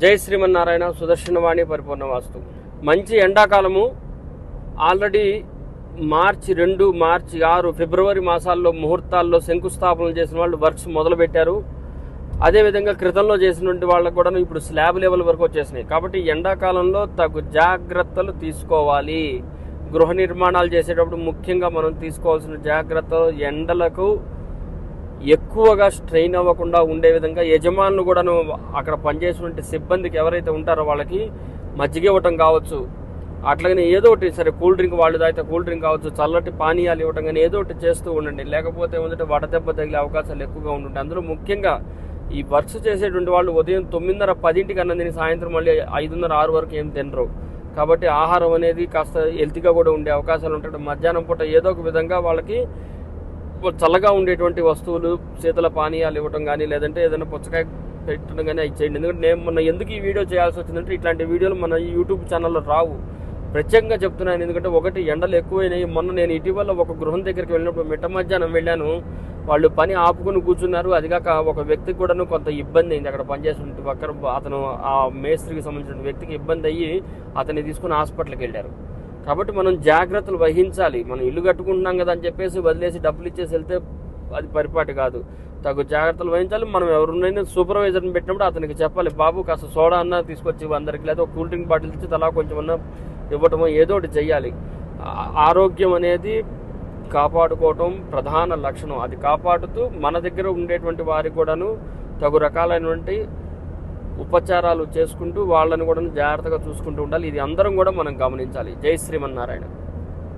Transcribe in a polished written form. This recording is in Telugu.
జై శ్రీమన్నారాయణ. సుదర్శనవాణి పరిపూర్ణవాస్తు. మంచి ఎండాకాలము. ఆల్రెడీ మార్చి 2, మార్చి 6, ఫిబ్రవరి మాసాల్లో ముహూర్తాల్లో శంకుస్థాపనలు చేసిన వాళ్ళు వర్క్స్ మొదలుపెట్టారు. అదేవిధంగా క్రితంలో చేసినటువంటి వాళ్ళకు కూడా ఇప్పుడు స్లాబ్ లెవెల్ వరకు వచ్చేసినాయి. కాబట్టి ఎండాకాలంలో తగు జాగ్రత్తలు తీసుకోవాలి. గృహ నిర్మాణాలు చేసేటప్పుడు ముఖ్యంగా మనం తీసుకోవాల్సిన జాగ్రత్తలు, ఎండలకు ఎక్కువగా స్ట్రెయిన్ అవ్వకుండా ఉండే విధంగా యజమానులు కూడాను అక్కడ పనిచేసినటువంటి సిబ్బందికి ఎవరైతే ఉంటారో వాళ్ళకి మజ్జిగ ఇవ్వటం కావచ్చు, అట్లాగనే ఏదో ఒకటి, సరే కూల్ డ్రింక్ వాళ్ళు తాగితే కూల్ డ్రింక్ కావచ్చు, చల్లటి పానీయాలు ఇవ్వటం కానీ ఏదో ఒకటి చేస్తూ ఉండండి. లేకపోతే ఏంటంటే వడదెబ్బ తగిలే అవకాశాలు ఎక్కువగా ఉంటుంటాయి. అందులో ముఖ్యంగా ఈ వర్క్స్ చేసేటువంటి వాళ్ళు ఉదయం 9:30, 10ంటికి అన్నం తిని సాయంత్రం మళ్ళీ 5:30, 6 వరకు ఏం తినరు. కాబట్టి ఆహారం అనేది కాస్త హెల్తీగా కూడా ఉండే అవకాశాలు ఉంటాయి. మధ్యాహ్నం పూట ఏదో ఒక విధంగా వాళ్ళకి చల్లగా ఉండేటువంటి వస్తువులు, శీతల పానీయాలు ఇవ్వటం కానీ, లేదంటే ఏదైనా పుచ్చకాయ పెట్టడం కానీ అవి చేయండి. ఎందుకంటే నేను మొన్న ఎందుకు ఈ వీడియో చేయాల్సి వచ్చిందంటే ఇట్లాంటి వీడియోలు మన యూట్యూబ్ ఛానల్లో రావు. ప్రత్యేకంగా చెప్తున్నాను. ఎందుకంటే ఒకటి, ఎండలు ఎక్కువైనాయి. మొన్న నేను ఇటీవల ఒక గృహం దగ్గరికి వెళ్ళినప్పుడు మిట్ట మధ్యాహ్నం వెళ్ళాను. వాళ్ళు పని ఆపుకుని కూర్చున్నారు. అదిగాక ఒక వ్యక్తికి కూడాను కొంత ఇబ్బంది అయింది. అక్కడ పనిచేసిన పక్కన అతను, ఆ మేస్త్రికి సంబంధించిన వ్యక్తికి ఇబ్బంది అయ్యి అతన్ని తీసుకుని హాస్పిటల్కి వెళ్ళారు. కాబట్టి మనం జాగ్రత్తలు వహించాలి. మనం ఇల్లు కట్టుకుంటున్నాం కదా అని చెప్పేసి వదిలేసి డబ్బులు ఇచ్చేసి వెళ్తే అది పరిపాటి కాదు. తగు జాగ్రత్తలు వహించాలి. మనం ఎవరినైనా సూపర్వైజర్ని పెట్టినప్పుడు అతనికి చెప్పాలి, బాబు కాస్త సోడా అన్నా తీసుకొచ్చి అందరికి, లేదా ఒక కూల్ డ్రింక్ బాటిల్ ఇచ్చి తలా కొంచెం అన్నా ఇవ్వటమో ఏదో ఒకటి చెయ్యాలి. ఆరోగ్యం అనేది కాపాడుకోవటం ప్రధాన లక్షణం. అది కాపాడుతూ మన దగ్గర ఉండేటువంటి వారికి కూడాను తగు రకాలైనటువంటి ఉపచారాలు చేసుకుంటూ వాళ్ళని కూడా జాగ్రత్తగా చూసుకుంటూ ఉండాలి. ఇది అందరం కూడా మనం గమనించాలి. జై శ్రీమన్నారాయణ.